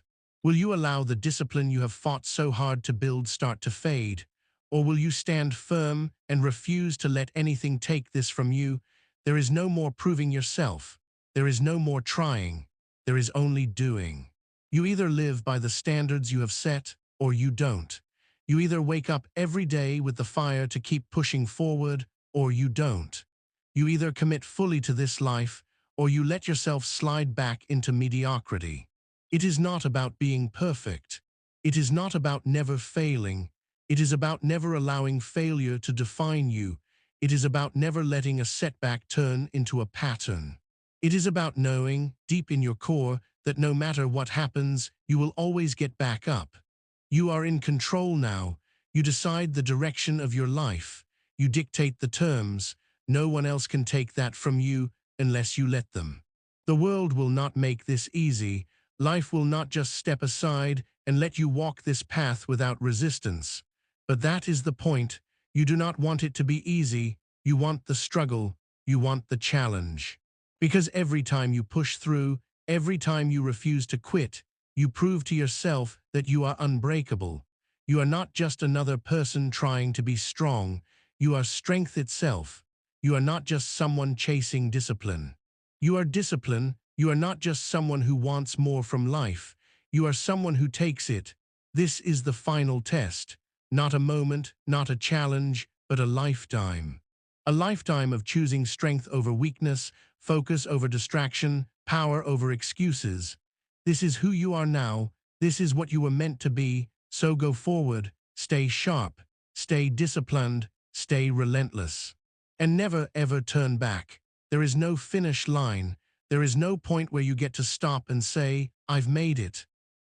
Will you allow the discipline you have fought so hard to build start to fade? Or will you stand firm and refuse to let anything take this from you? There is no more proving yourself. There is no more trying. There is only doing. You either live by the standards you have set, or you don't. You either wake up every day with the fire to keep pushing forward, or you don't. You either commit fully to this life, or you let yourself slide back into mediocrity. It is not about being perfect. It is not about never failing. It is about never allowing failure to define you. It is about never letting a setback turn into a pattern. It is about knowing, deep in your core, that no matter what happens, you will always get back up. You are in control now. You decide the direction of your life. You dictate the terms. No one else can take that from you unless you let them. The world will not make this easy. Life will not just step aside and let you walk this path without resistance. But that is the point. You do not want it to be easy. You want the struggle. You want the challenge. Because every time you push through, every time you refuse to quit, you prove to yourself that you are unbreakable. You are not just another person trying to be strong. You are strength itself. You are not just someone chasing discipline. You are discipline. You are not just someone who wants more from life. You are someone who takes it. This is the final test. Not a moment, not a challenge, but a lifetime. A lifetime of choosing strength over weakness, focus over distraction, power over excuses. This is who you are now. This is what you were meant to be. So go forward, stay sharp, stay disciplined, stay relentless. And never ever turn back. There is no finish line. There is no point where you get to stop and say, I've made it.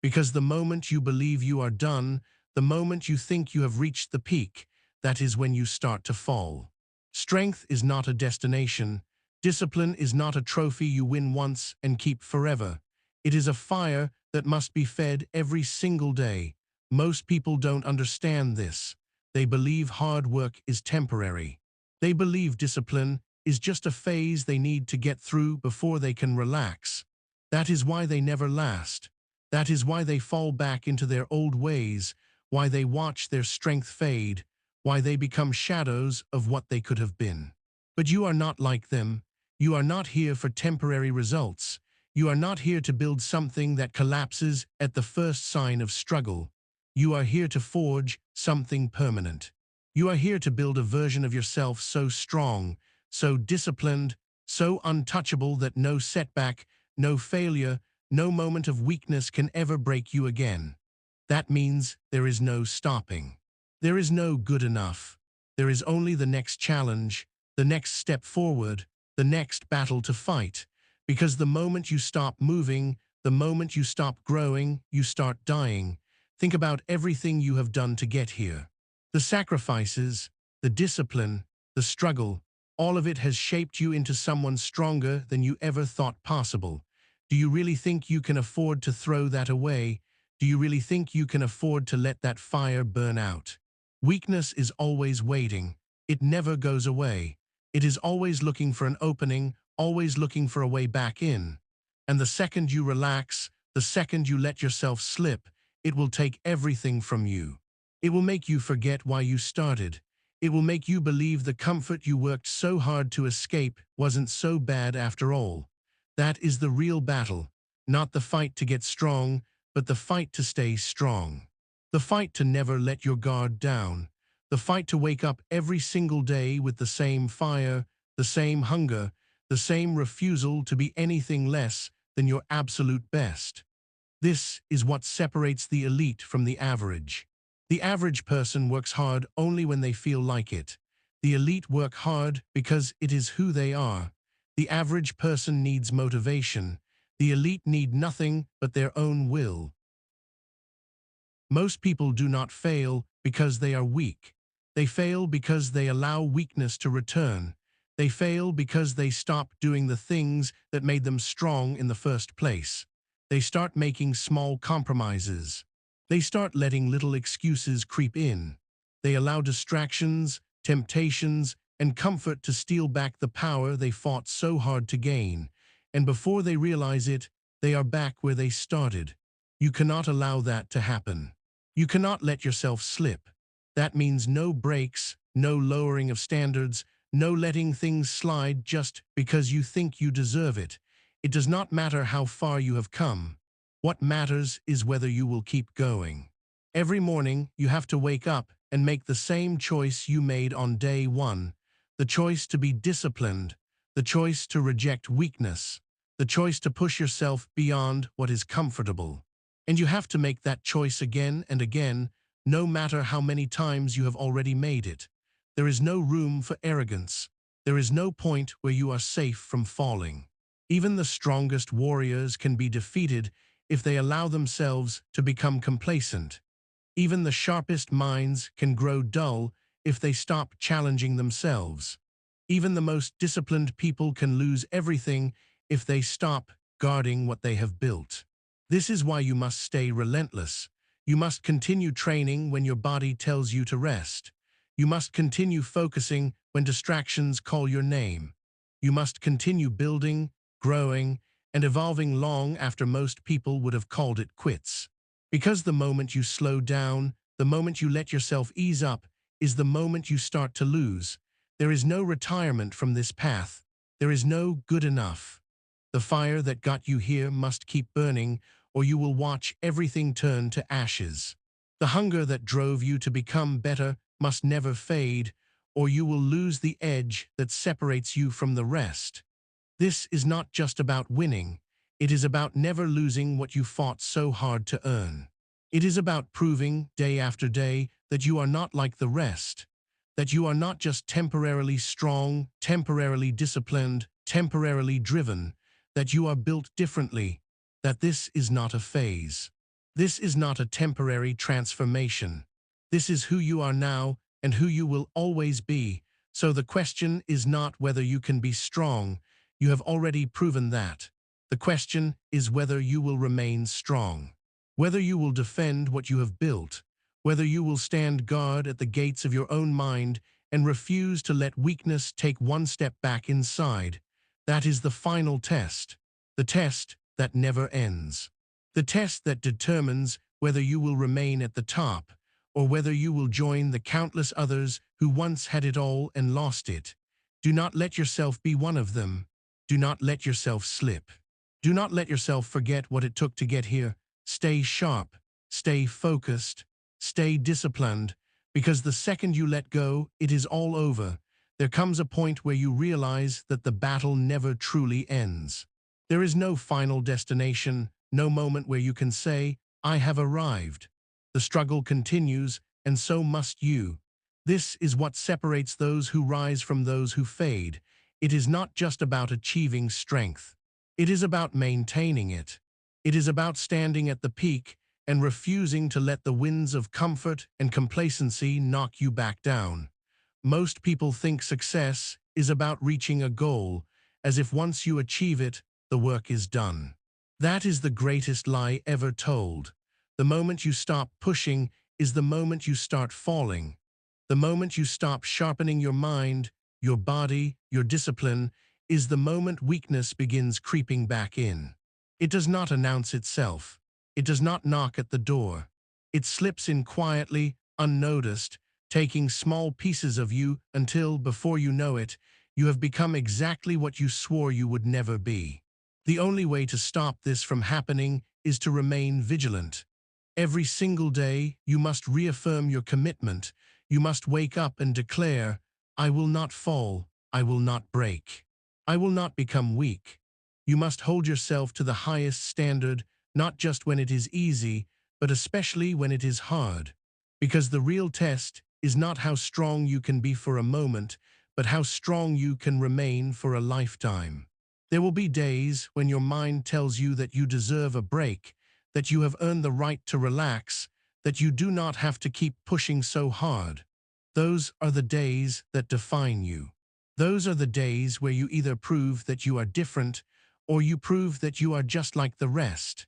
Because the moment you believe you are done, the moment you think you have reached the peak, that is when you start to fall. Strength is not a destination. Discipline is not a trophy you win once and keep forever. It is a fire that must be fed every single day. Most people don't understand this. They believe hard work is temporary. They believe discipline is just a phase they need to get through before they can relax. That is why they never last. That is why they fall back into their old ways, why they watch their strength fade, why they become shadows of what they could have been. But you are not like them. You are not here for temporary results. You are not here to build something that collapses at the first sign of struggle. You are here to forge something permanent. You are here to build a version of yourself so strong, so disciplined, so untouchable that no setback, no failure, no moment of weakness can ever break you again. That means there is no stopping. There is no good enough. There is only the next challenge, the next step forward, the next battle to fight. Because the moment you stop moving, the moment you stop growing, you start dying. Think about everything you have done to get here. The sacrifices, the discipline, the struggle, all of it has shaped you into someone stronger than you ever thought possible. Do you really think you can afford to throw that away? Do you really think you can afford to let that fire burn out? Weakness is always waiting. It never goes away. It is always looking for an opening, always looking for a way back in. And the second you relax, the second you let yourself slip, it will take everything from you. It will make you forget why you started. It will make you believe the comfort you worked so hard to escape wasn't so bad after all. That is the real battle, not the fight to get strong, but the fight to stay strong. The fight to never let your guard down. The fight to wake up every single day with the same fire, the same hunger, the same refusal to be anything less than your absolute best. This is what separates the elite from the average. The average person works hard only when they feel like it. The elite work hard because it is who they are. The average person needs motivation. The elite need nothing but their own will. Most people do not fail because they are weak. They fail because they allow weakness to return. They fail because they stop doing the things that made them strong in the first place. They start making small compromises. They start letting little excuses creep in. They allow distractions, temptations, and comfort to steal back the power they fought so hard to gain. And before they realize it, they are back where they started. You cannot allow that to happen. You cannot let yourself slip. That means no breaks, no lowering of standards, no letting things slide just because you think you deserve it. It does not matter how far you have come. What matters is whether you will keep going. Every morning, you have to wake up and make the same choice you made on day one. The choice to be disciplined, the choice to reject weakness, the choice to push yourself beyond what is comfortable. And you have to make that choice again and again, no matter how many times you have already made it. There is no room for arrogance. There is no point where you are safe from falling. Even the strongest warriors can be defeated if they allow themselves to become complacent. Even the sharpest minds can grow dull if they stop challenging themselves. Even the most disciplined people can lose everything if they stop guarding what they have built. This is why you must stay relentless. You must continue training when your body tells you to rest. You must continue focusing when distractions call your name. You must continue building, growing, and evolving long after most people would have called it quits. Because the moment you slow down, the moment you let yourself ease up, is the moment you start to lose. There is no retirement from this path. There is no good enough. The fire that got you here must keep burning, or you will watch everything turn to ashes. The hunger that drove you to become better must never fade, or you will lose the edge that separates you from the rest. This is not just about winning. It is about never losing what you fought so hard to earn. It is about proving, day after day, that you are not like the rest, that you are not just temporarily strong, temporarily disciplined, temporarily driven, that you are built differently, that this is not a phase. This is not a temporary transformation. This is who you are now and who you will always be. So the question is not whether you can be strong. You have already proven that. The question is whether you will remain strong, whether you will defend what you have built, whether you will stand guard at the gates of your own mind and refuse to let weakness take one step back inside. That is the final test, the test that never ends, the test that determines whether you will remain at the top or whether you will join the countless others who once had it all and lost it. Do not let yourself be one of them. Do not let yourself slip. Do not let yourself forget what it took to get here. Stay sharp, stay focused, stay disciplined, because the second you let go, it is all over. There comes a point where you realize that the battle never truly ends. There is no final destination, no moment where you can say, I have arrived. The struggle continues, and so must you. This is what separates those who rise from those who fade. It is not just about achieving strength. It is about maintaining it. It is about standing at the peak and refusing to let the winds of comfort and complacency knock you back down. Most people think success is about reaching a goal, as if once you achieve it, the work is done. That is the greatest lie ever told. The moment you stop pushing is the moment you start falling. The moment you stop sharpening your mind, your body, your discipline, is the moment weakness begins creeping back in. It does not announce itself. It does not knock at the door. It slips in quietly, unnoticed, taking small pieces of you until, before you know it, you have become exactly what you swore you would never be. The only way to stop this from happening is to remain vigilant. Every single day, you must reaffirm your commitment. You must wake up and declare, I will not fall, I will not break. I will not become weak. You must hold yourself to the highest standard, not just when it is easy, but especially when it is hard. Because the real test is not how strong you can be for a moment, but how strong you can remain for a lifetime. There will be days when your mind tells you that you deserve a break, that you have earned the right to relax, that you do not have to keep pushing so hard. Those are the days that define you. Those are the days where you either prove that you are different or you prove that you are just like the rest.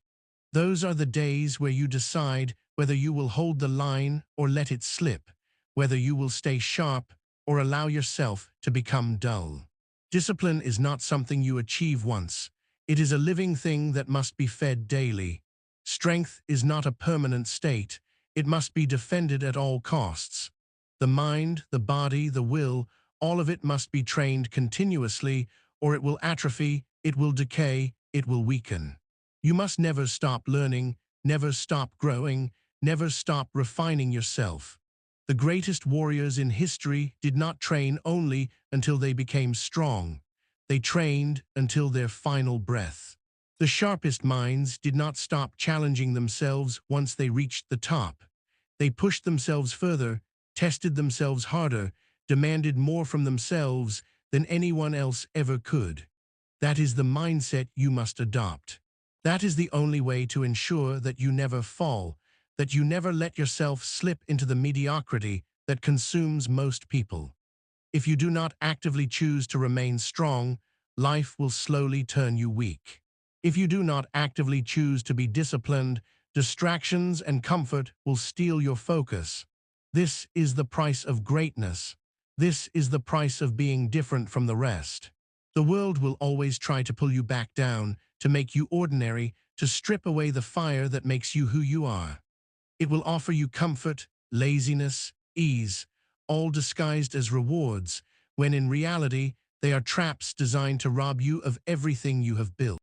Those are the days where you decide whether you will hold the line or let it slip, whether you will stay sharp or allow yourself to become dull. Discipline is not something you achieve once. It is a living thing that must be fed daily. Strength is not a permanent state. It must be defended at all costs. The mind, the body, the will, all of it must be trained continuously, or it will atrophy, it will decay, it will weaken. You must never stop learning, never stop growing, never stop refining yourself. The greatest warriors in history did not train only until they became strong. They trained until their final breath. The sharpest minds did not stop challenging themselves once they reached the top. They pushed themselves further, tested themselves harder, demanded more from themselves than anyone else ever could. That is the mindset you must adopt. That is the only way to ensure that you never fall, that you never let yourself slip into the mediocrity that consumes most people. If you do not actively choose to remain strong, life will slowly turn you weak. If you do not actively choose to be disciplined, distractions and comfort will steal your focus. This is the price of greatness. This is the price of being different from the rest. The world will always try to pull you back down, to make you ordinary, to strip away the fire that makes you who you are. It will offer you comfort, laziness, ease, all disguised as rewards, when in reality they are traps designed to rob you of everything you have built.